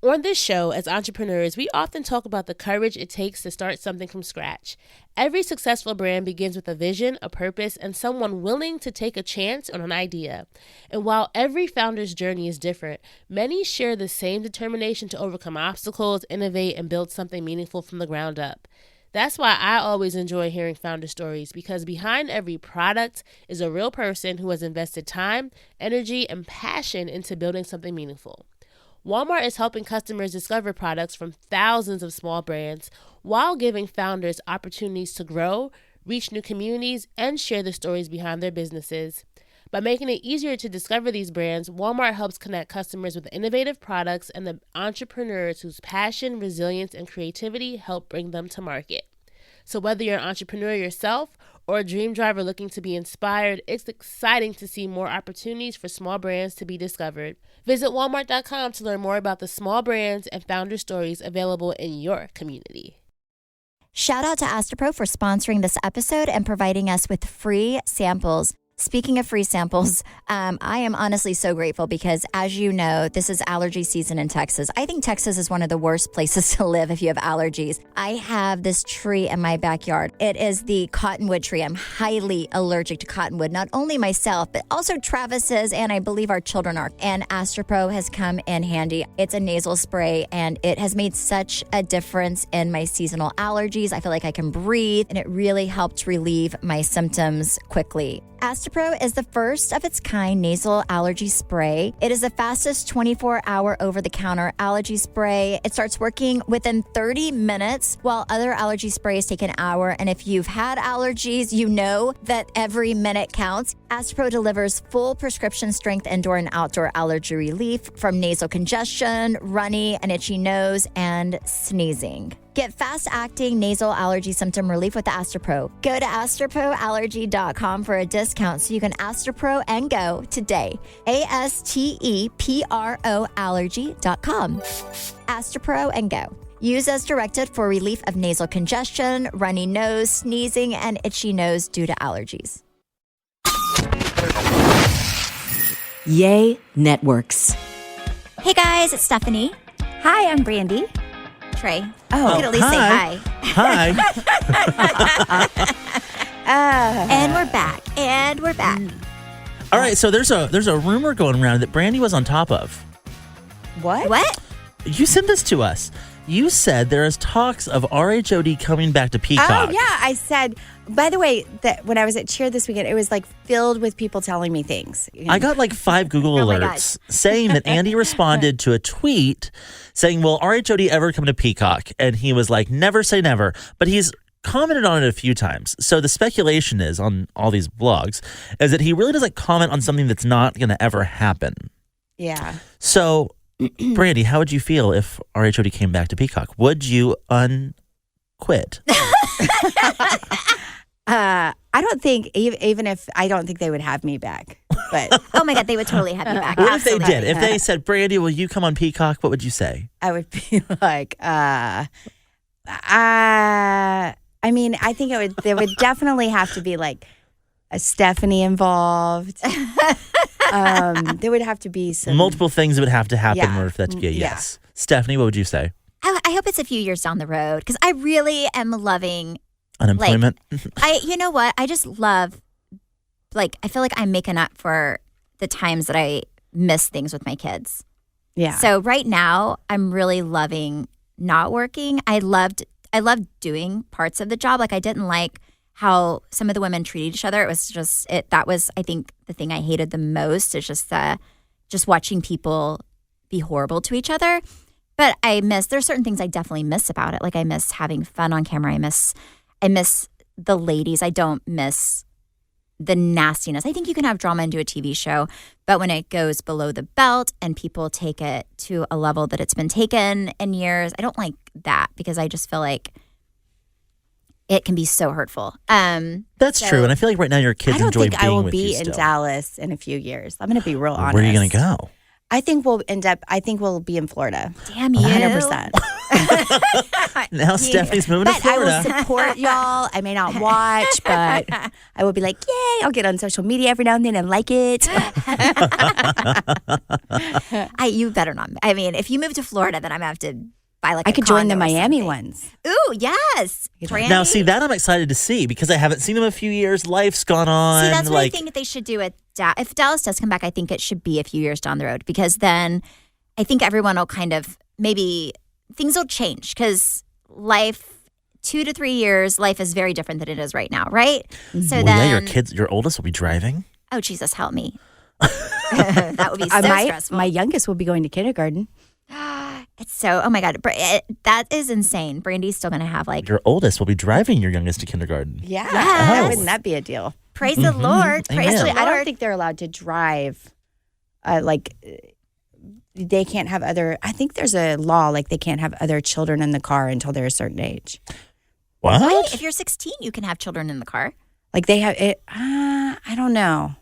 On this show, as entrepreneurs, we often talk about the courage it takes to start something from scratch. Every successful brand begins with a vision, a purpose, and someone willing to take a chance on an idea. And while every founder's journey is different, many share the same determination to overcome obstacles, innovate, and build something meaningful from the ground up. That's why I always enjoy hearing founder stories, because behind every product is a real person who has invested time, energy, and passion into building something meaningful. Walmart is helping customers discover products from thousands of small brands while giving founders opportunities to grow, reach new communities, and share the stories behind their businesses. By making it easier to discover these brands, Walmart helps connect customers with innovative products and the entrepreneurs whose passion, resilience, and creativity help bring them to market. So whether you're an entrepreneur yourself or a dream driver looking to be inspired, it's exciting to see more opportunities for small brands to be discovered. Visit walmart.com to learn more about the small brands and founder stories available in your community. Shout out to Astropro for sponsoring this episode and providing us with free samples. Speaking of free samples, I am honestly so grateful because, as you know, this is allergy season in Texas. I think Texas is one of the worst places to live if you have allergies. I have this tree in my backyard. It is the cottonwood tree. I'm highly allergic to cottonwood, not only myself, but also Travis is, and I believe our children are. And Astropro has come in handy. It's a nasal spray, and it has made such a difference in my seasonal allergies. I feel like I can breathe, and it really helped relieve my symptoms quickly. Astropro is the first of its kind nasal allergy spray. It is the fastest 24-hour over-the-counter allergy spray. It starts working within 30 minutes, while other allergy sprays take an hour. And if you've had allergies, you know that every minute counts. Astropro delivers full prescription strength indoor and outdoor allergy relief from nasal congestion, runny and itchy nose, and sneezing. Get fast-acting nasal allergy symptom relief with Astropro. Go to astroproallergy.com for a discount so you can Astropro and go today. ASTEPRO allergy.com. Astropro and go. Use as directed for relief of nasal congestion, runny nose, sneezing, and itchy nose due to allergies. Yay Networks. Hey guys, it's Stephanie. Hi, I'm Brandi. Trey. Oh, you could at least say hi. Hi. And we're back. All right, so there's a rumor going around that Brandi was on top of. What? You sent this to us. You said there is talks of RHOD coming back to Peacock. Oh, yeah. I said, by the way, that when I was at Cheer this weekend, it was like filled with people telling me things. I got like 5 Google alerts saying that Andy responded to a tweet saying, will RHOD ever come to Peacock? And he was like, never say never. But he's commented on it a few times. So the speculation is on all these blogs is that he really doesn't comment on something that's not going to ever happen. Yeah. So, Brandi, how would you feel if RHOD came back to Peacock? Would you unquit? I don't think, even if, I don't think they would have me back. But Oh my God, they would totally have you back. What if they did? If they said, Brandi, will you come on Peacock? What would you say? I would be like, I mean, I think there would definitely have to be like a Stephanie involved. There would have to be some multiple things would have to happen in order for that to be a Yeah. yes. Stephanie, what would you say? I hope it's a few years down the road because I really am loving Unemployment? you know what? I just love, I feel like I'm making up for the times that I miss things with my kids. Yeah. So right now, I'm really loving not working. I loved doing parts of the job. Like I didn't like how some of the women treated each other. It was just that was, I think, the thing I hated the most is just watching people be horrible to each other. But there's certain things I definitely miss about it. Like I miss having fun on camera. I miss the ladies. I don't miss the nastiness. I think you can have drama and do a TV show, but when it goes below the belt and people take it to a level that it's been taken in years, I don't like that because I just feel like it can be so hurtful. That's true, and I feel like right now your kids enjoy being with you. I don't think I will be in still. Dallas in a few years. I'm going to be real honest. Where are you going to go? I think we'll be in Florida. Damn you. 100%. Now Stephanie's moving to But I Florida. will support y'all. I may not watch, but I will be like, yay. I'll get on social media every now and then and like it. You better not. I mean, if you move to Florida, then I'm going to have to buy like I a could join the condo or Miami something. ones. Ooh, yes. Brandi. Now, see, that I'm excited to see because I haven't seen him in a few years. Life's gone on. See, that's what like, I think they should do with if Dallas does come back, I think it should be a few years down the road because then I think everyone will kind of maybe things will change because life 2 to 3 years, life is very different than it is right now, right? So well, then, yeah, your oldest will be driving. oh Jesus, help me! That would be so stressful. My youngest will be going to kindergarten. It's so, oh my God, that is insane. Brandy's still going to have like, Your oldest will be driving your youngest to kindergarten. Yeah. Yes. Wouldn't that be a deal? praise the Lord. Praise Amen. the Actually, Lord. I don't think they're allowed to drive. They can't have I think there's a law like they can't have other children in the car until they're a certain age. What? What? If you're 16, you can have children in the car. Like they have it. I don't know.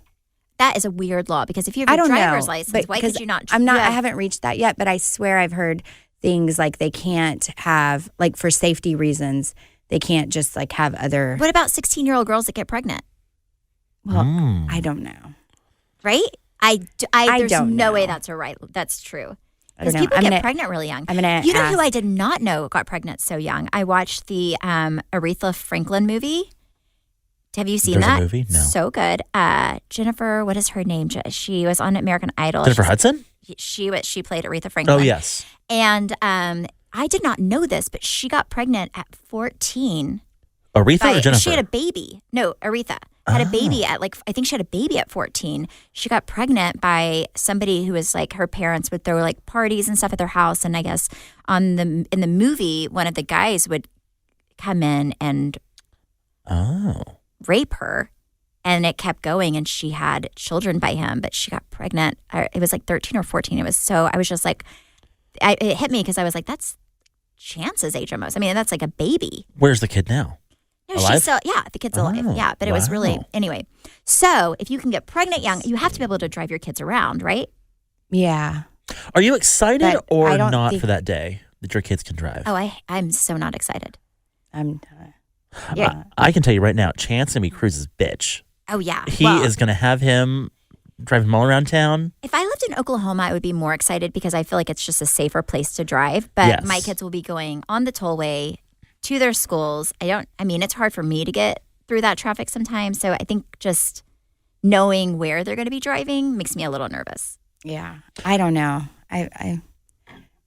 That is a weird law because if you I have a don't driver's know. license, But why because could you not? I'm not. you I have- haven't reached that yet. But I swear I've heard things like they can't have like for safety reasons. They can't just like have other. What about 16-year-old girls that get pregnant? Well, I don't know. Right? There's don't no way know. that's true. I don't Because know. people I'm get gonna- pregnant really young. I'm gonna. You know ask. who I did not know got pregnant so young? I watched the Aretha Franklin movie. Have you seen There's a that? movie? No. So good. Jennifer, what is her name? She was on American Idol. Jennifer Hudson? She played Aretha Franklin. Oh, yes. And I did not know this, but she got pregnant at 14. Aretha or Jennifer? She had a baby. No, Aretha had a baby at I think she had a baby at 14. She got pregnant by somebody who was like her parents would throw like parties and stuff at their house, and I guess in the movie one of the guys would come in and rape her, and it kept going, and she had children by him, but she got pregnant. It was like 13 or 14. It was so I was just like, it hit me because I was like, that's Chance's age almost. I mean, that's like a baby. Where's the kid now? No, Alive? she's still, the kid's alive. Oh, Yeah, but it was really, wow. anyway. So if you can get pregnant young, you have to be able to drive your kids around, right? Yeah. Are you excited But or I don't not think- for that day that your kids can drive? Oh, I'm so not excited. I'm. Yeah. I can tell you right now, Chance gonna be Cruz's bitch. Oh, yeah. He Well, is gonna have him drive him all around town. If I lived in Oklahoma, I would be more excited because I feel like it's just a safer place to drive. But Yes. my kids will be going on the tollway to their schools. It's hard for me to get through that traffic sometimes. So I think just knowing where they're going to be driving makes me a little nervous. Yeah. I don't know. I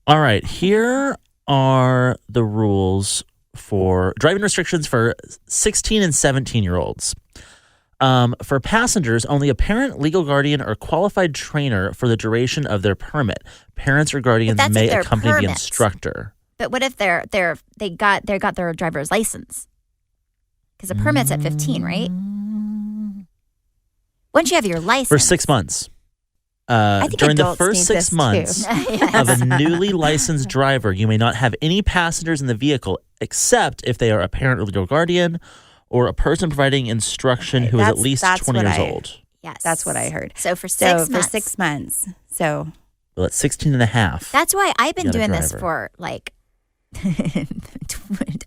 All right, here are the rules for driving restrictions for 16 and 17-year-olds. For passengers, only a parent, legal guardian, or qualified trainer for the duration of their permit. Parents or guardians that's if may they're accompany the permits. instructor. But what if they got their driver's license? Because the permit's at 15, right? Once you have your license For 6 months. think During the adults first need 6 this, too. months of a newly licensed driver, you may not have any passengers in the vehicle except if they are a parent or legal guardian or a person providing instruction who is at least that's 20 what years I- old. Yes, that's what I heard. So for So 6 months. for 6 months. So Well, at 16 and a half. That's why I've been You got a doing this driver. for like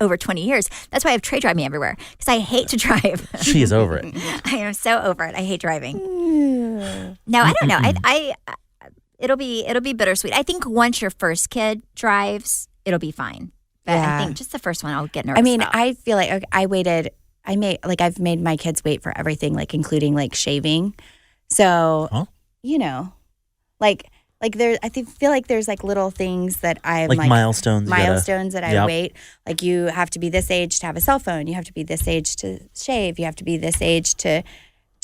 over 20 years. That's why I have Trey drive me everywhere because I hate to drive. She is over it. I am so over it. I hate driving. No, I don't know. I it'll be bittersweet. I think once your first kid drives, it'll be fine. But Yeah. I think just the first one, I'll get nervous. I mean, about. I feel like I've made my kids wait for everything, like including like shaving. So, Huh? feel like there's like little things that I'm Like milestones. you gotta- milestones that I Yep. wait. Like you have to be this age to have a cell phone. You have to be this age to shave. You have to be this age to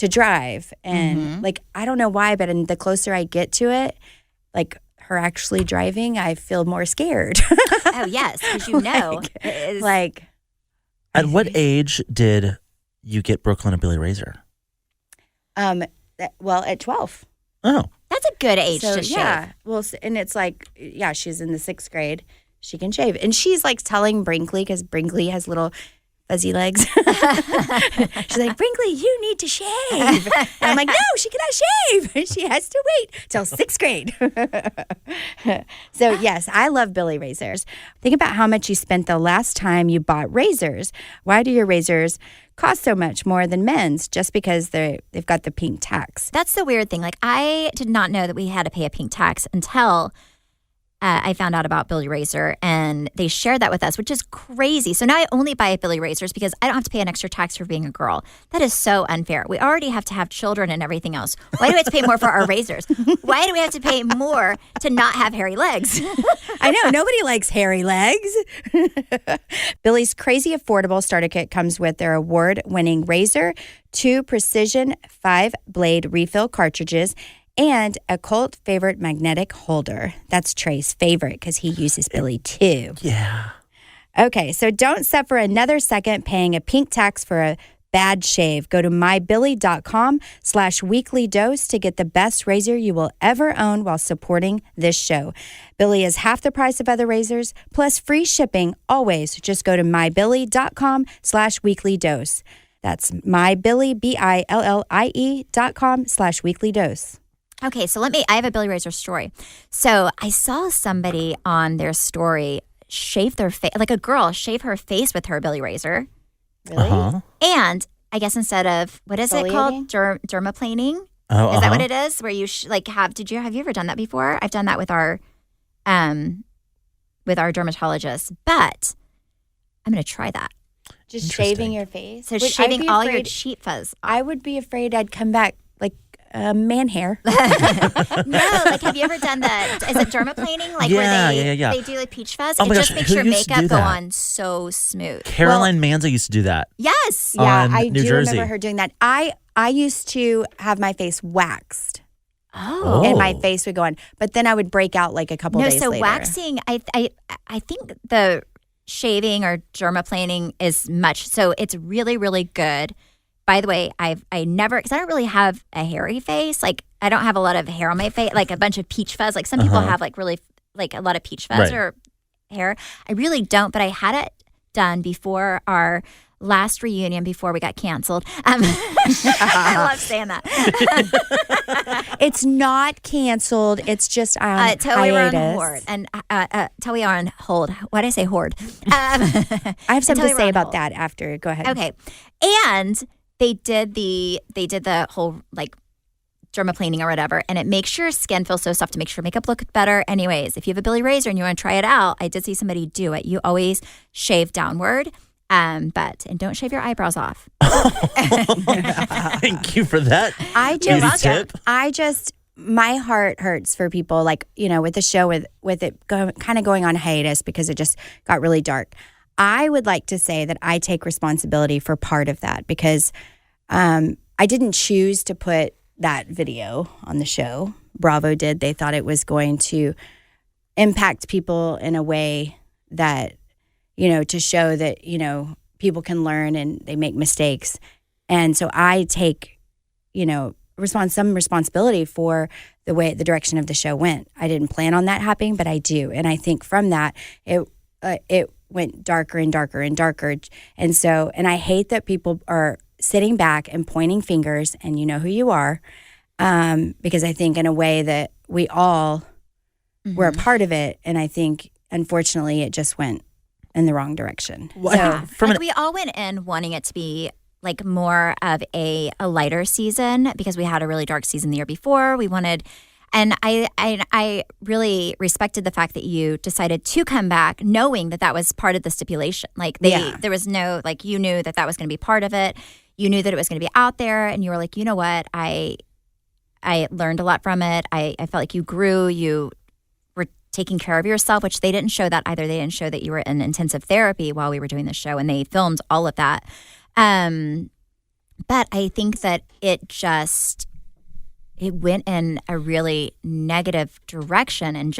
drive. And like I don't know why, but the closer I get to it, like her actually driving, I feel more scared. oh yes, because you know, it is, like At what age did you get Brooklyn a Billy Razor? at 12. Oh, that's a good age So to shave. yeah, well, and it's like, yeah, she's in the 6th grade. She can shave, and she's like telling Brinkley because Brinkley has little fuzzy legs. She's like, Brinkley, you need to shave. And I'm like, no, she cannot shave. She has to wait till 6th grade. So yes, I love Billy razors. Think about how much you spent the last time you bought razors. Why do your razors cost so much more than men's just because they've got the pink tax? That's the weird thing. Like, I did not know that we had to pay a pink tax until I found out about Billy Razor, and they shared that with us, which is crazy. So now I only buy Billy Razors because I don't have to pay an extra tax for being a girl. That is so unfair. We already have to have children and everything else. Why do we have to pay more for our razors? Why do we have to pay more to not have hairy legs? I know. Nobody likes hairy legs. Billy's crazy affordable starter kit comes with their award-winning razor, 2 precision 5-blade refill cartridges, and a cult favorite magnetic holder. That's Trey's favorite because he uses Billy too. Yeah. Okay, so don't suffer another second paying a pink tax for a bad shave. Go to mybilly.com/weeklydose to get the best razor you will ever own while supporting this show. Billy is half the price of other razors, plus free shipping always. Just go to mybilly.com/weeklydose. That's mybilly, BILLIE.com/weeklydose. Okay, so I have a Billy Razor story. So I saw somebody on their story shave their face, like a girl shave her face with her Billy Razor. Really? Uh-huh. And I guess instead of, what is it called? Dermaplaning? Oh, Is that what it is? Where you have you ever done that before? I've done that with our dermatologist, but I'm going to try that. Just shaving your face? So shaving all your cheek fuzz. I would be afraid I'd come back like man hair. No, like, have you ever done that? Is it dermaplaning? Like, Yeah, where yeah. they do like peach fuzz? Oh my it gosh, just makes who your used to do makeup go that? on so smooth. Caroline Manzo used to do that. Yes. Yeah, on I New do Jersey. remember her doing that. I used to have my face waxed. Oh. And my face would go on. But then I would break out like a couple days later. So waxing, I think the shaving or dermaplaning is much. So it's really, really good. By the way, I never, because I don't really have a hairy face. Like, I don't have a lot of hair on my face, like a bunch of peach fuzz. Like, some people have like really, like a lot of peach fuzz or hair. I really don't, but I had it done before our last reunion before we got canceled. I love saying that. It's not canceled. It's just on till we were on hiatus. hold. And till we are on hold. Why did I say hoard? I have something to we were say on about hold. that after. Go ahead. Okay. And they did the whole like dermaplaning or whatever, and it makes your skin feel so soft to make your makeup look better. Anyways, if you have a Billy Razor and you want to try it out, I did see somebody do it. You always shave downward. And don't shave your eyebrows off. Thank you for that. I just my heart hurts for people like, with the show with it kind of going on hiatus because it just got really dark. I would like to say that I take responsibility for part of that because I didn't choose to put that video on the show. Bravo did. They thought it was going to impact people in a way that, to show that, people can learn and they make mistakes. And so I take, some responsibility for the direction of the show went. I didn't plan on that happening, but I do. And I think from that, it went darker and darker and darker. And I hate that people are sitting back and pointing fingers, and you know who you are, because I think in a way that we all were a part of it. And I think, unfortunately, it just went in the wrong direction. Yeah. We all went in wanting it to be like more of a lighter season because we had a really dark season the year before. We wanted, and I really respected the fact that you decided to come back knowing that was part of the stipulation. Like there was no, like, you knew that was going to be part of it. You knew that it was going to be out there, and you were like, you know what? I learned a lot from it. I felt like you grew, you were taking care of yourself, which they didn't show that either. They didn't show that you were in intensive therapy while we were doing the show, and they filmed all of that. But I think that it went in a really negative direction, and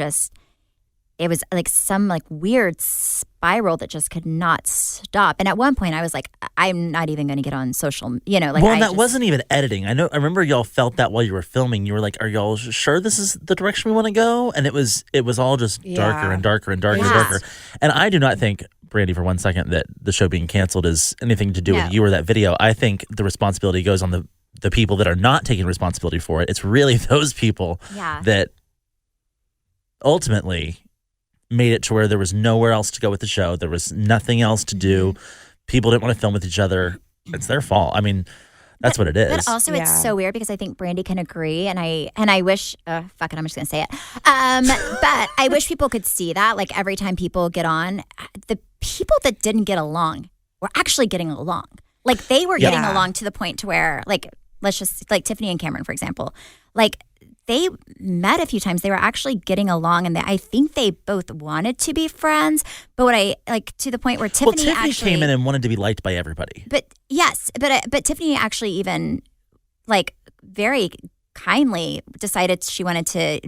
it was like some like weird spiral that just could not stop. And at one point I was like, I'm not even going to get on social, that wasn't even editing. I remember y'all felt that while you were filming. You were like, are y'all sure this is the direction we want to go? And it was all just darker and darker and darker and darker. And I do not think Brandi, for 1 second, that the show being canceled is anything to do with you or that video. I think the responsibility goes on the people that are not taking responsibility for it. It's really those people that ultimately made it to where there was nowhere else to go with the show. There was nothing else to do. People didn't want to film with each other. It's their fault. I mean, that's what it is. But also, it's so weird because I think Brandi can agree, and I wish, fuck it, I'm just gonna say it. But I wish people could see that. Like every time people get on, the people that didn't get along were actually getting along. Like they were getting along to the point to where, like, let's just like Tiffany and Cameron, for example, like. They met a few times. They were actually getting along, and I think they both wanted to be friends. But what I like to the point where Tiffany actually came in and wanted to be liked by everybody. But yes, but Tiffany actually even like very kindly decided she wanted to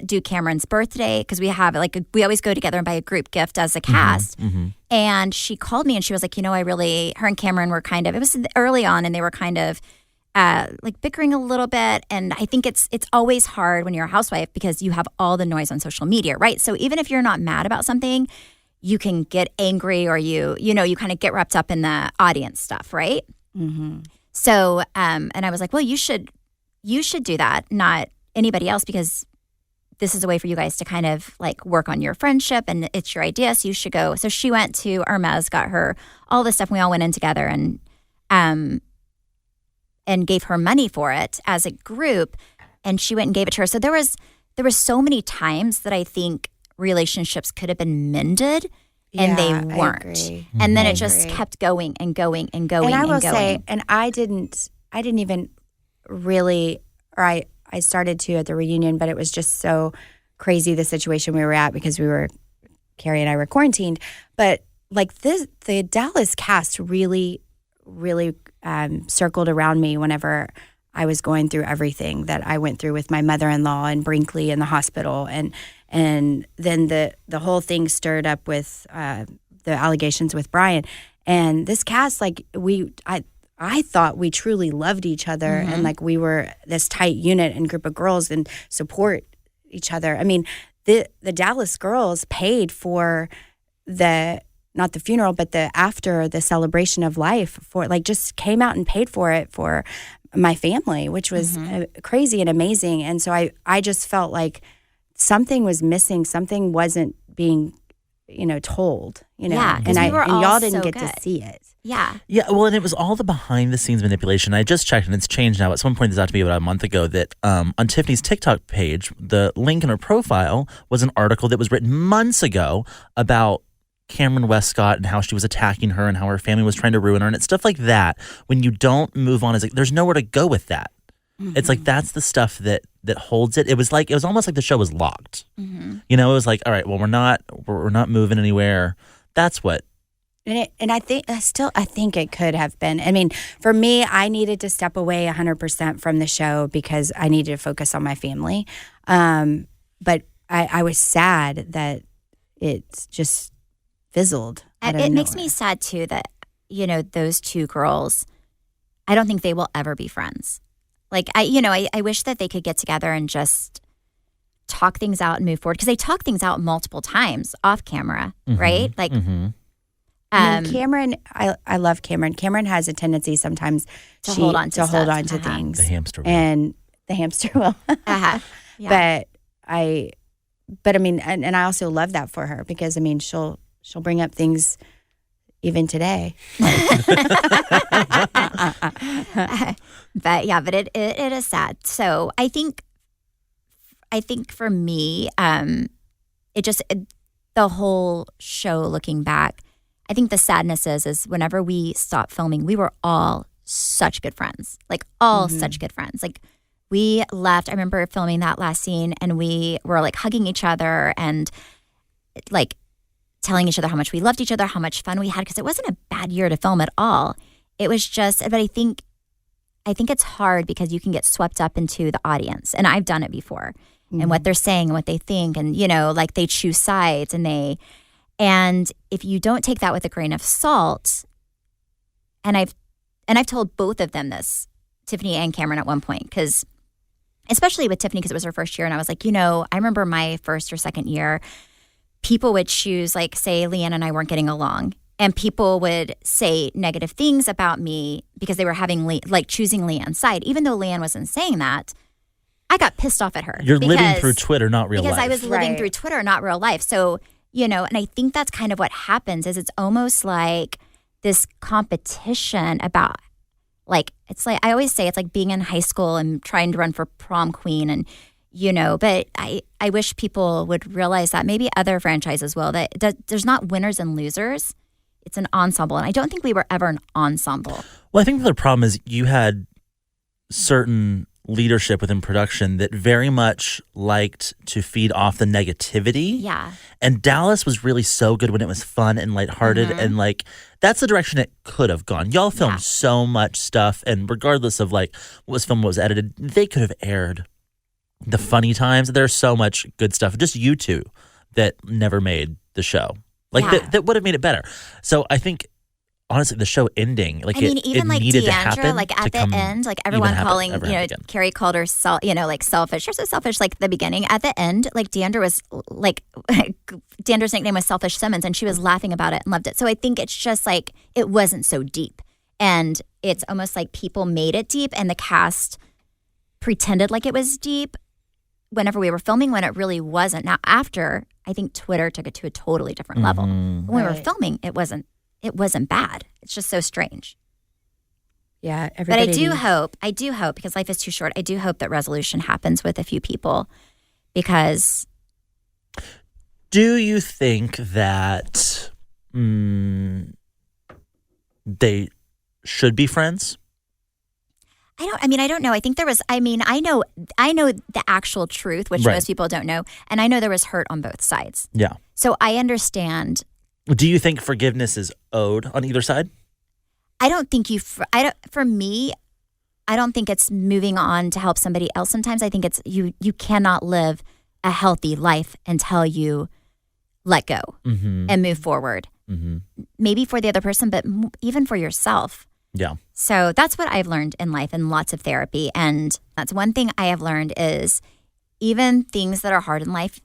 do Cameron's birthday because we we always go together and buy a group gift as a cast. And she called me and she was like, her and Cameron were kind of, it was early on, and they were kind of. Like bickering a little bit. And I think it's always hard when you're a housewife because you have all the noise on social media, right? So even if you're not mad about something, you can get angry or you kind of get wrapped up in the audience stuff, right? So, and I was like, well, you should do that, not anybody else, because this is a way for you guys to kind of like work on your friendship and it's your idea. So you should go. So she went to Hermes, got her all this stuff. And we all went in together and gave her money for it as a group, and she went and gave it to her. So there was so many times that I think relationships could have been mended, and they weren't. And then it just kept going and going and going. And I will say, and I didn't even really, or I started to at the reunion, but it was just so crazy the situation we were at because Carrie and I were quarantined. But like the Dallas cast really circled around me whenever I was going through everything that I went through with my mother-in-law and Brinkley in the hospital, and then the whole thing stirred up with the allegations with Brian. And this cast, like I thought we truly loved each other, and like we were this tight unit and group of girls and support each other. I mean, the Dallas girls paid for not the funeral, but after the celebration of life for just came out and paid for it for my family, which was crazy and amazing. And so I just felt like something was missing. Something wasn't being, told, Yeah, and y'all didn't so get to see it. Yeah. Yeah, well, and it was all the behind the scenes manipulation. I just checked and it's changed now. At some point, this out to be about a month ago, that on Tiffany's TikTok page, the link in her profile was an article that was written months ago about Cameron Westcott and how she was attacking her and how her family was trying to ruin her, and it's stuff like that. When you don't move on, there's nowhere to go with that. It's like that's the stuff that holds it. It was almost like the show was locked. It was like, all right, well, we're not moving anywhere. That's what. And I think it could have been. I mean, for me, I needed to step away 100% from the show because I needed to focus on my family. But I was sad that it just fizzled. It makes me sad too that those two girls, I don't think they will ever be friends. Like I wish that they could get together and just talk things out and move forward, because they talk things out multiple times off camera, right? Like Cameron, I love Cameron. Cameron has a tendency sometimes to hold on to things. The hamster wheel. And the hamster wheel. Yeah. But I mean, and I also love that for her, because I mean, she'll bring up things even today. But it is sad. So I think for me, the whole show, looking back, I think the sadness is whenever we stopped filming, we were all such good friends, like such good friends. Like we left, I remember filming that last scene, and we were like hugging each other and like telling each other how much we loved each other, how much fun we had, because it wasn't a bad year to film at all. It was just, but I think it's hard because you can get swept up into the audience, and I've done it before, and what they're saying and what they think, and like they choose sides, and if you don't take that with a grain of salt, and I've told both of them this, Tiffany and Cameron, at one point, because especially with Tiffany, because it was her first year, and I was like, I remember my first or second year people would choose, like, say Leanne and I weren't getting along, and people would say negative things about me because they were choosing Leanne's side, even though Leanne wasn't saying that. I got pissed off at her. You're living through Twitter, not real life. Because I was living through Twitter, not real life. So, and I think that's kind of what happens is it's almost like this competition about, like, it's like, I always say it's like being in high school and trying to run for prom queen and, but I wish people would realize that, maybe other franchises will, that there's not winners and losers. It's an ensemble. And I don't think we were ever an ensemble. Well, I think the problem is you had certain leadership within production that very much liked to feed off the negativity. Yeah. And Dallas was really so good when it was fun and lighthearted. And like, that's the direction it could have gone. Y'all filmed so much stuff. And regardless of like what was filmed, what was edited, they could have aired the funny times. There's so much good stuff. Just you two that never made the show. Like that would have made it better. So I think, honestly, the show ending, like, even it like needed Deandra, to happen, like at the end, like everyone calling, Carrie called her, like selfish. You're so selfish. Like the beginning, at the end, like Deandra was like, Deandra's nickname was Selfish Simmons, and she was laughing about it and loved it. So I think it's just like it wasn't so deep, and it's almost like people made it deep, and the cast pretended like it was deep whenever we were filming, when it really wasn't. Now after, I think Twitter took it to a totally different level. When we were filming, it wasn't bad. It's just so strange. Yeah. But I do hope, because life is too short, I do hope that resolution happens with a few people, because. Do you think that they should be friends? I don't know. I think there was, I know the actual truth, which most people don't know. And I know there was hurt on both sides. Yeah. So I understand. Do you think forgiveness is owed on either side? I don't think for me, I don't think it's moving on to help somebody else. Sometimes I think it's, you cannot live a healthy life until you let go and move forward. Maybe for the other person, but even for yourself. Yeah. So that's what I've learned in life and lots of therapy. And that's one thing I have learned is even things that are hard in life,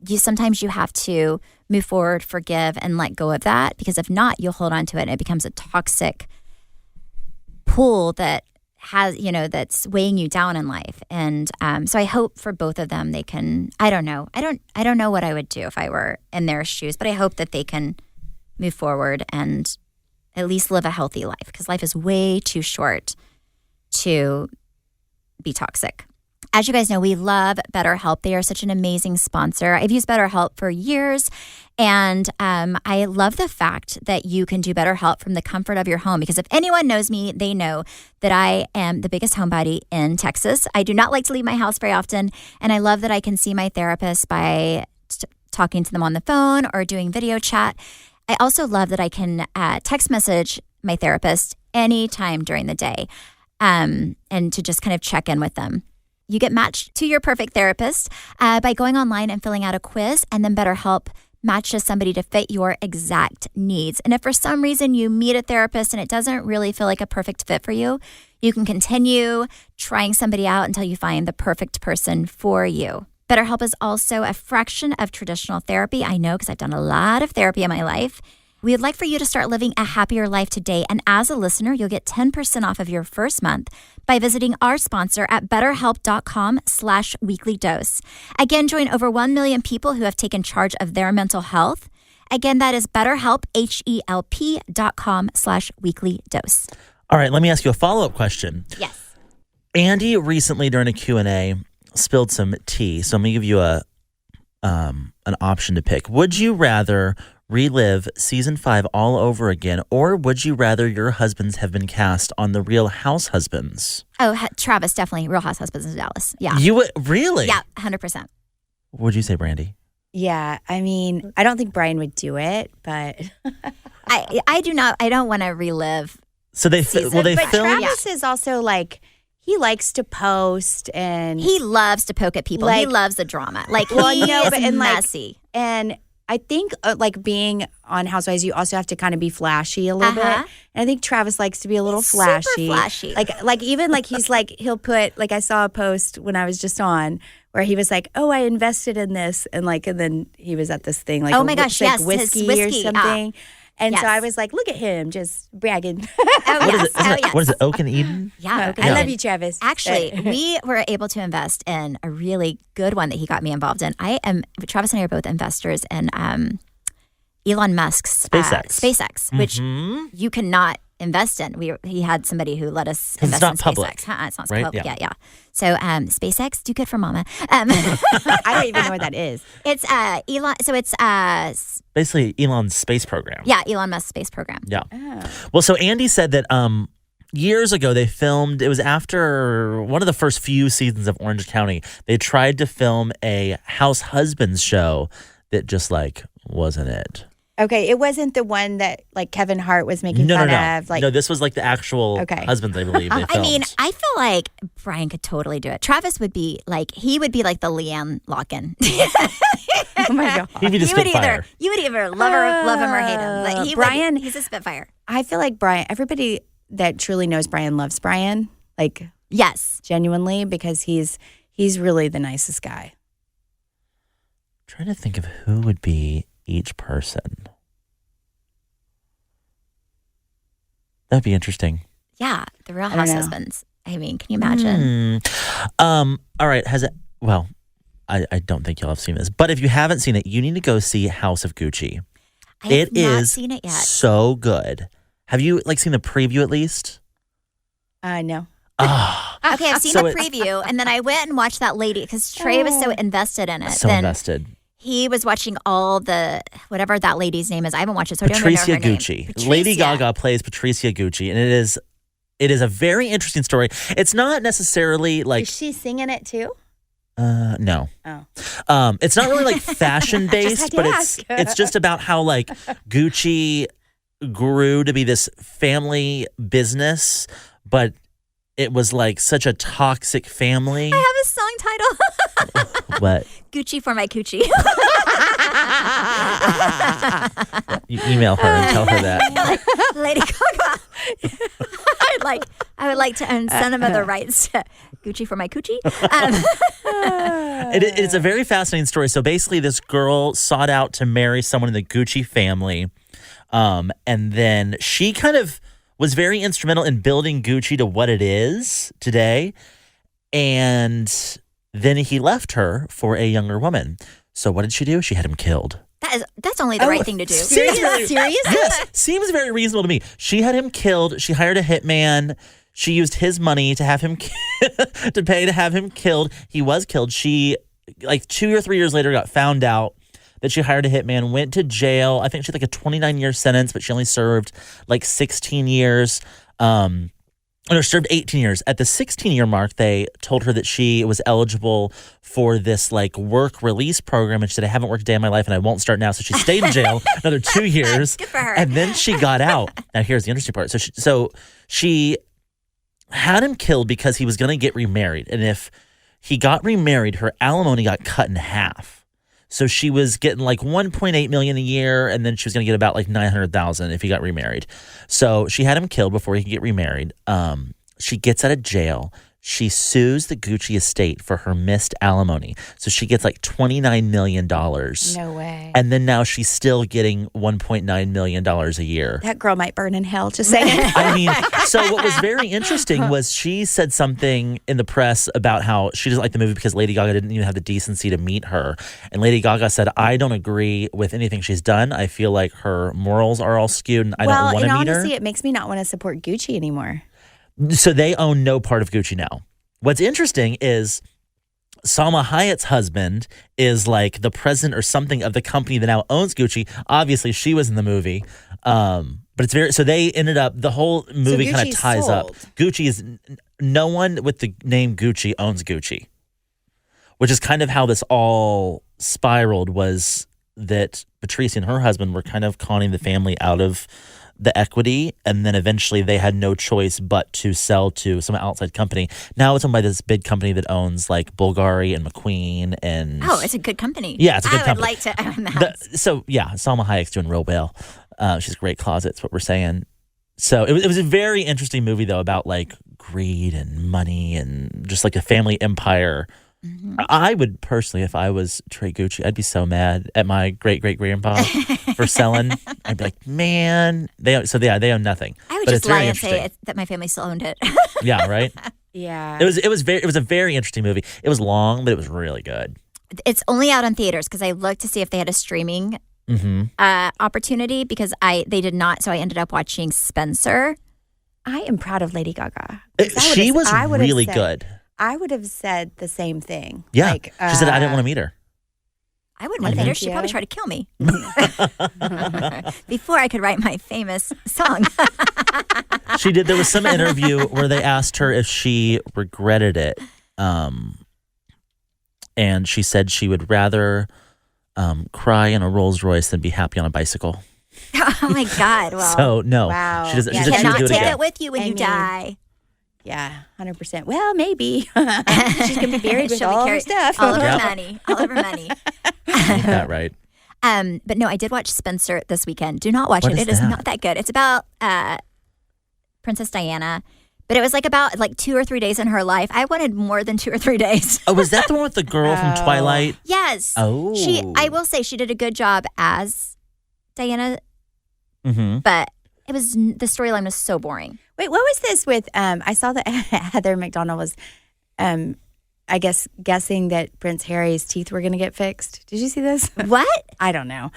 sometimes you have to move forward, forgive, and let go of that, because if not, you'll hold on to it and it becomes a toxic pool that has, that's weighing you down in life. And so I hope for both of them, they can, I don't know what I would do if I were in their shoes, but I hope that they can move forward and at least live a healthy life, because life is way too short to be toxic. As you guys know, we love BetterHelp. They are such an amazing sponsor. I've used BetterHelp for years, and I love the fact that you can do BetterHelp from the comfort of your home, because if anyone knows me, they know that I am the biggest homebody in Texas. I do not like to leave my house very often, and I love that I can see my therapist by talking to them on the phone or doing video chat. I also love that I can text message my therapist anytime during the day, and to just kind of check in with them. You get matched to your perfect therapist by going online and filling out a quiz, and then BetterHelp matches somebody to fit your exact needs. And if for some reason you meet a therapist and it doesn't really feel like a perfect fit for you, you can continue trying somebody out until you find the perfect person for you. BetterHelp is also a fraction of traditional therapy. I know, because I've done a lot of therapy in my life. We would like for you to start living a happier life today. And as a listener, you'll get 10% off of your first month by visiting our sponsor at betterhelp.com/weeklydose. Again, join over 1 million people who have taken charge of their mental health. Again, that is BetterHelp, HELP.com/weeklydose. All right, let me ask you a follow-up question. Yes. Andy recently during a Q&A spilled some tea, so I'm going to give you an option to pick. Would you rather relive season 5 all over again, or would you rather your husbands have been cast on The Real House Husbands? Oh, Travis, definitely. Real House Husbands in Dallas. Yeah. You would? Really? Yeah, 100%. What would you say, Brandi? Yeah, I mean, I don't think Brian would do it, but I do not. I don't want to relive. So they but filmed. Travis is also like, he likes to post, and he loves to poke at people. He loves the drama. Like, he is messy. And I think like being on Housewives, you also have to kind of be flashy a little bit. And I think Travis likes to be a little flashy. Super flashy. Like even like he's like, he'll put, like I saw a post when I was just on where he was like, "Oh, I invested in this," and then he was at this thing like, oh my gosh, yes, whiskey, his whiskey or something. And yes. so I was like, "Look at him, just bragging." What is it? Oak and Eden? Yeah, I love you, Travis. Actually, we were able to invest in a really good one that he got me involved in. Travis and I are both investors in Elon Musk's SpaceX, which you cannot invest in. He had somebody who let us invest in public, SpaceX. It's not right? public. Yeah. So SpaceX, do good for mama. I don't even know what that is. It's Elon. So it's basically Elon's space program. Yeah, Elon Musk's space program. Yeah. Oh. Well, so Andy said that years ago they filmed. It was after one of the first few seasons of Orange County. They tried to film a house husbands show that just wasn't it. Okay, it wasn't the one that Kevin Hart was making fun of. No, this was the actual husbands, I believe. They filmed. I mean, I feel like Brian could totally do it. Travis would be the Leanne Locken. Oh my God. He'd be the Spitfire. You would either love him or hate him. He's a Spitfire. I feel like Brian, everybody that truly knows Brian loves Brian. Yes. Genuinely, because he's really the nicest guy. I'm trying to think of who would be each person. That'd be interesting. Yeah, the Real House Husbands. I mean, can you imagine? All right. Well, I don't think y'all have seen this, but if you haven't seen it, you need to go see House of Gucci. I have not seen it yet. So good. Have you seen the preview at least? No. Okay, I've seen the preview, and then I went and watched that lady because Trey was so invested in it. So invested. He was watching all the whatever that lady's name is. I haven't watched it, so Patricia I don't even know her Gucci. name. Patricia. Lady Gaga plays Patricia Gucci, and it is a very interesting story. It's not necessarily Is she singing it too? No. Oh. It's not really fashion based, but it's just about how Gucci grew to be this family business, but it was such a toxic family. I have a song title. What? Gucci for my coochie. You email her and tell her that. Lady Gaga. I would like to own some of the rights to Gucci for my coochie. It's a very fascinating story. So basically, this girl sought out to marry someone in the Gucci family, and then she kind of was very instrumental in building Gucci to what it is today. And then he left her for a younger woman. So what did she do? She had him killed. That's only the right thing to do. Serious? Yes, seems very reasonable to me. She had him killed. She hired a hitman. She used his money to have him to pay to have him killed. He was killed. She 2 or 3 years later got found out that she hired a hitman, went to jail. I think she had a 29-year sentence, but she only served 16 years. Served 18 years. At the 16-year mark, they told her that she was eligible for this work release program, and she said, "I haven't worked a day in my life, and I won't start now." So she stayed in jail another 2 years. Good for her. And then she got out. Now here's the interesting part. So she had him killed because he was going to get remarried, and if he got remarried, her alimony got cut in half. So she was getting $1.8 million a year, and then she was going to get about $900,000 if he got remarried. So she had him killed before he could get remarried. She gets out of jail. She sues the Gucci estate for her missed alimony. So she gets $29 million. No way. And then now she's still getting $1.9 million a year. That girl might burn in hell, just saying. I mean, so what was very interesting was she said something in the press about how she doesn't like the movie because Lady Gaga didn't even have the decency to meet her. And Lady Gaga said, "I don't agree with anything she's done. I feel like her morals are all skewed and I don't want to meet her." Well, honestly, it makes me not want to support Gucci anymore. So they own no part of Gucci now. What's interesting is Salma Hayek's husband is the president or something of the company that now owns Gucci. Obviously, she was in the movie. But it's so they ended up, the whole movie kind of ties up. Gucci is, no one with the name Gucci owns Gucci, which is kind of how this all spiraled, was that Patricia and her husband were kind of conning the family out of the equity, and then eventually they had no choice but to sell to some outside company. Now it's owned by this big company that owns Bulgari and McQueen and... Oh, it's a good company. Yeah, it's a good company. I would like to own that. Salma Hayek's doing real well. She's a great closet, what we're saying. So it was a very interesting movie, though, about greed and money and just a family empire I would personally, if I was Trey Gucci, I'd be so mad at my great-great-grandpa for selling. I'd be like, man, they own nothing. I would But just it's very lie and interesting. say that my family still owned it. Yeah, right? Yeah. It was a very interesting movie. It was long, but it was really good. It's only out on theaters because I looked to see if they had a streaming opportunity because they did not. So I ended up watching Spencer. I am proud of Lady Gaga. She was really good. I would have said the same thing. Yeah. Like, she said, I didn't want to meet her. I wouldn't want to meet her. She'd probably try to kill me before I could write my famous song. She did. There was some interview where they asked her if she regretted it. And she said she would rather cry in a Rolls Royce than be happy on a bicycle. Oh my God! Well, So no, Wow. she doesn't. Yeah, She said she would cannot do it take again. it with you when you die. Yeah, 100%. Well, maybe. She's going to be buried with She'll be all her carried- stuff. all of her Yep. money, all of her money. Ain't that right? But no, I did watch Spencer this weekend. Do not watch What it. is It is that? not that good. It's about Princess Diana, but it was about 2 or 3 days in her life. I wanted more than 2 or 3 days. Oh, was that the one with the girl from Twilight? Yes. Oh. I will say she did a good job as Diana, Mm-hmm. but the storyline was so boring. Wait, what was this with? I saw that Heather McDonald was, I guess, guessing that Prince Harry's teeth were going to get fixed. Did you see this? What? I don't know.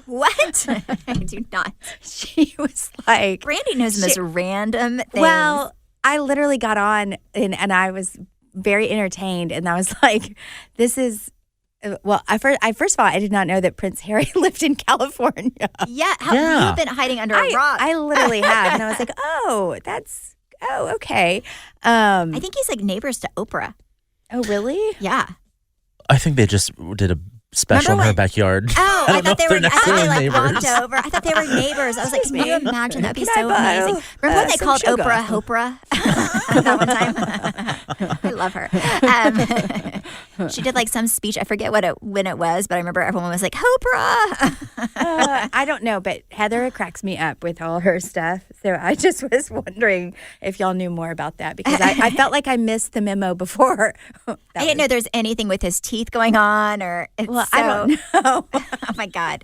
What? I do not. She was like, Brandi knows the most random things. well, I literally got on and I was very entertained. And I was like, this is, well, first of all, I did not know that Prince Harry lived in California. yeah, Yeah. you've been hiding under a rock. I literally have. And I was like, okay. I think he's like neighbors to Oprah. Oh, really? Yeah. I think they just did a special Remember in her when- backyard. Oh, I I don't know thought they if were. they're I thought they necessarily walked neighbors. over. I thought they were neighbors. I was like, can you imagine? That'd be Can so I borrow, amazing. Remember when they some called sugar? Oprah Hopra? That one time. I love her. She did some speech. I forget when it was, but I remember everyone was like, Hopra. I don't know, but Heather cracks me up with all her stuff. So I just was wondering if y'all knew more about that because I felt like I missed the memo before. I didn't know there's anything with his teeth going on or. Well, I don't know. Oh my God.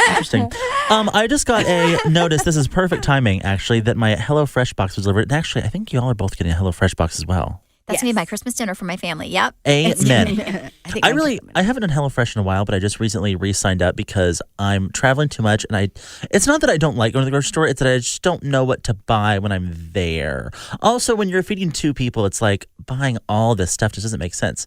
Interesting. I just got a notice. This is perfect timing, actually, that my HelloFresh box was delivered. And actually, I think y'all are both getting a HelloFresh box as well. That's going to be my Christmas dinner for my family. Yep. Amen. think I haven't done HelloFresh in a while, but I just recently re-signed up because I'm traveling too much, and it's not that I don't like going to the grocery store, it's that I just don't know what to buy when I'm there. Also, when you're feeding 2 people, it's like buying all this stuff just doesn't make sense.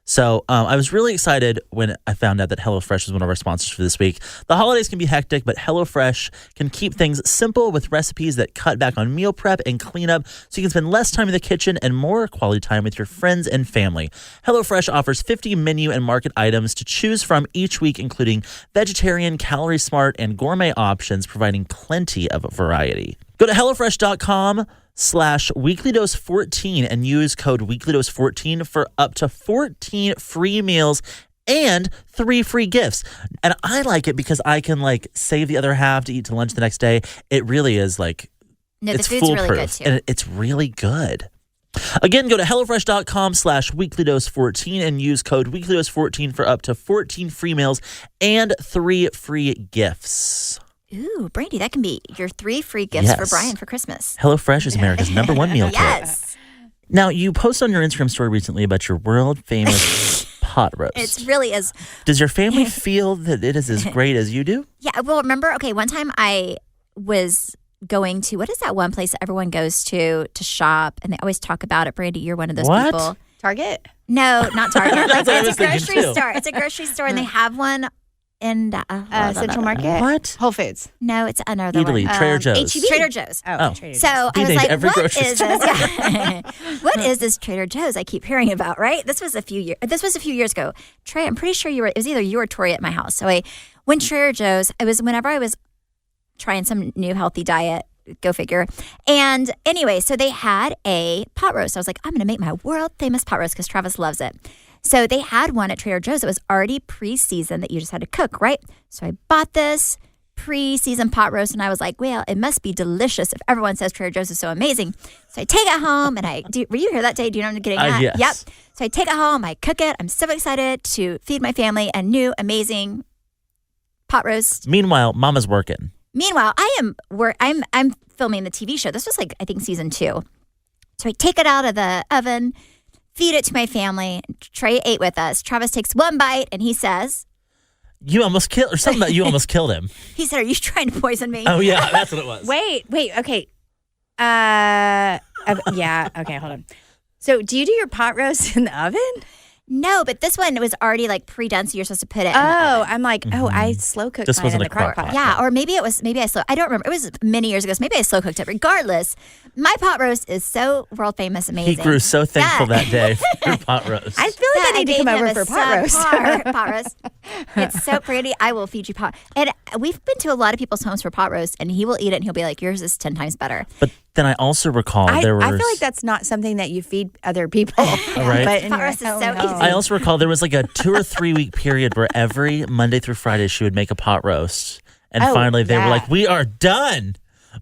So I was really excited when I found out that HelloFresh is one of our sponsors for this week. The holidays can be hectic, but HelloFresh can keep things simple with recipes that cut back on meal prep and cleanup so you can spend less time in the kitchen and more quality time with your friends and family. HelloFresh offers 50 menu and market items to choose from each week, including vegetarian, calorie smart, and gourmet options, providing plenty of variety. Go to HelloFresh.com/weeklydose14 and use code weeklydose14 for up to 14 free meals and 3 free gifts. And I like it because I can save the other half to eat to lunch the next day. It really is No, the it's food's really good foolproof too. and it's really good. Again, go to HelloFresh.com/weeklydose14 and use code weeklydose14 for up to 14 free meals and 3 free gifts. Ooh, Brandi, that can be your 3 free gifts for Yes. Brian for Christmas. HelloFresh is America's #1 meal kit. Yes. Now, you posted on your Instagram story recently about your world famous pot roast. It really is. Does your family feel that it is as great as you do? Yeah. Well, remember, one time I was going to, what is that one place that everyone goes to shop? And they always talk about it. Brandi, you're one of those What? people. Target? No, not Target. That's what I It's was a thinking, grocery too. store. It's a grocery store, and they have one in Central Market? What? Whole Foods. No, it's another Italy, one. Trader Joe's. H-E-B. Trader Joe's. Oh. Trader Joe's. So I He was named like, every what grocery is store. this? What is this Trader Joe's I keep hearing about, right? This was a few years ago. Trey, I'm pretty sure it was either you or Tori at my house. So I went to Trader Joe's. Whenever I was trying some new healthy diet, go figure. And anyway, so they had a pot roast. I was like, I'm going to make my world famous pot roast because Travis loves it. So they had one at Trader Joe's that was already pre-seasoned that you just had to cook, right? So I bought this, pre-season pot roast, and I was like, well, it must be delicious if everyone says Trader Joe's is so amazing. So I take it home, and were you here that day? Do you know what I'm getting at? Yes. Yep. So I take it home, I cook it. I'm so excited to feed my family a new, amazing pot roast. Meanwhile, Mama's working. Meanwhile, I'm filming the TV show. This was like, I think, season 2. So I take it out of the oven, feed it to my family. Trey ate with us. Travis takes one bite, and he says, You almost killed, or something that you almost killed him. he said, are you trying to poison me? Oh, yeah, that's what it was. Wait, okay. Yeah, okay, hold on. So do you do your pot roast in the oven? No, but this one was already like pre-done, so you're supposed to put it in the oven. I'm like, I slow cooked This mine wasn't in a the crock crock pot. pot. Yeah, or maybe I don't remember. It was many years ago, so maybe I slow cooked it. Regardless, my pot roast is so world famous, amazing. He grew so thankful Yeah. that day for your pot roast. I feel like I need to come over for pot roast. Pot roast. It's so pretty. I will feed you pot. And we've been to a lot of people's homes for pot roast, and he will eat it, and he'll be like, yours is 10 times better. But then I also recall I there was... feel like that's not something that you feed other people. Right. But in Pot your roast is own so home. easy. I also recall there was like a 2 or 3 week period where every Monday through Friday she would make a pot roast. And finally they were like, we are done.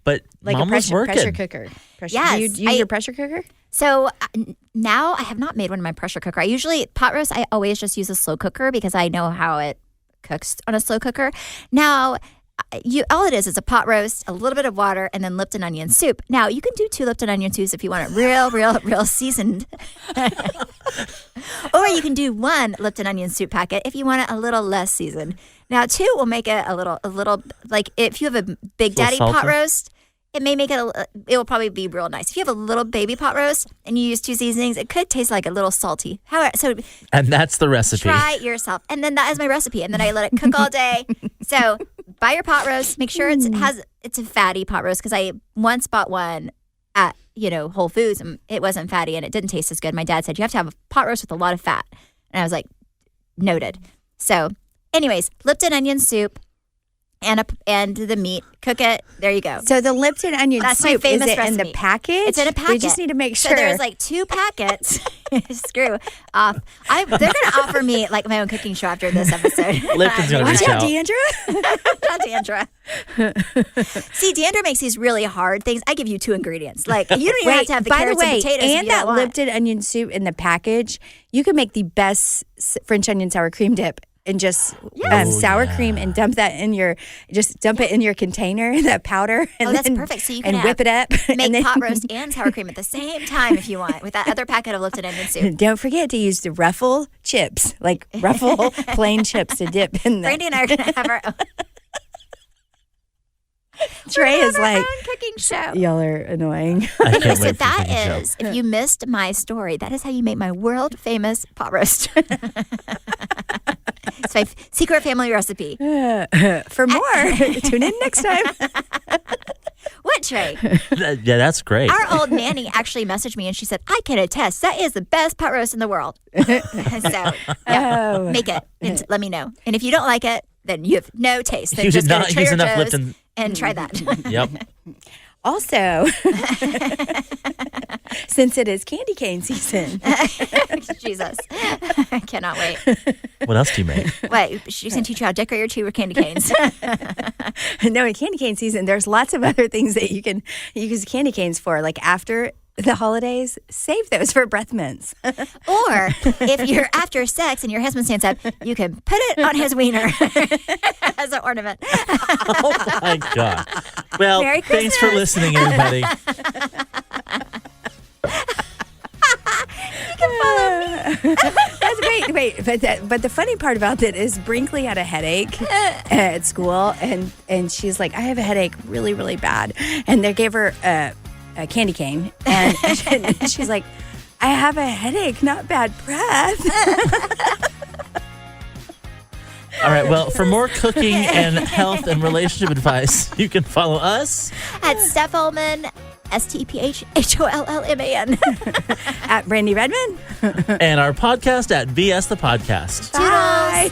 But Like Mom a was working. pressure cooker. Yes, Do you use your pressure cooker? So now I have not made one in my pressure cooker. I usually, pot roast, I always just use a slow cooker because I know how it cooks on a slow cooker. Now, all it is a pot roast, a little bit of water, and then Lipton onion soup. Now, you can do 2 Lipton onion soups if you want it real seasoned. Or you can do 1 Lipton onion soup packet if you want it a little less seasoned. Now, 2 will make it a little like if you have a Big Daddy pot salty? roast, it may make it it will probably be real nice. If you have a little baby pot roast and you use 2 seasonings, it could taste like a little salty. So And that's the recipe. try it yourself. And then that is my recipe. And then I let it cook all day. So buy your pot roast. Make sure it's a fatty pot roast because I once bought one at Whole Foods and it wasn't fatty and it didn't taste as good. My dad said you have to have a pot roast with a lot of fat. And I was like, noted. So anyways, Lipton onion soup and the meat. Cook it. There you go. So the Lipton onion That's my soup, is famous it in the recipe. package? It's in a packet. We just need to make sure. So there's like 2 packets. Screw off. They're going to offer me like my own cooking show after this episode. Lipton's going to Watch reach out, out. Deandra. Not Deandra. See, Deandra makes these really hard things. I give you 2 ingredients. Like you don't even have to have the by carrots the way, and potatoes. if and you don't that want. Lipton onion soup in the package, you can make the best French onion sour cream dip. And just sour cream and dump it in your container, that powder. And that's then, perfect. So you can whip it up. Make and then, pot roast and sour cream at the same time if you want, with that other packet of Lipton onion soup. Don't forget to use the Ruffle chips, like Ruffle plain chips to dip in there. Brandi and I are going to have our own. Trey is like, own cooking show. y'all are annoying. I can't Anyway, so wait for that cooking show. is, if you missed my story, that is how you make my world famous pot roast. It's my secret family recipe. For more, tune in next time. What, Trey? Yeah, that's great. Our old nanny actually messaged me and she said, I can attest, that is the best pot roast in the world. So, yeah, make it and let me know. And if you don't like it, then you have no taste. Then You just did go not to use Trader enough Joe's Lipton. and try that. Yep. Also, since it is candy cane season, Jesus. I cannot wait. What else do you make? Wait, she's going to teach you how to decorate your tree with candy canes. no, in candy cane season, there's lots of other things that you can use candy canes for. Like after the holidays, save those for breath mints. Or if you're after sex and your husband stands up, you can put it on his wiener as an ornament. Oh my God. Well, Merry thanks for Christmas. listening, everybody. That's great. Wait, but the funny part about that is Brinkley had a headache at school, and she's like, I have a headache really, really bad, and they gave her a candy cane, and she's like, I have a headache, not bad breath. All right. Well, for more cooking and health and relationship advice, you can follow us At Steph Ullman, STPHHOLLMAN. At Brandi Redmond. and our podcast at VS the Podcast. Toodles. Bye.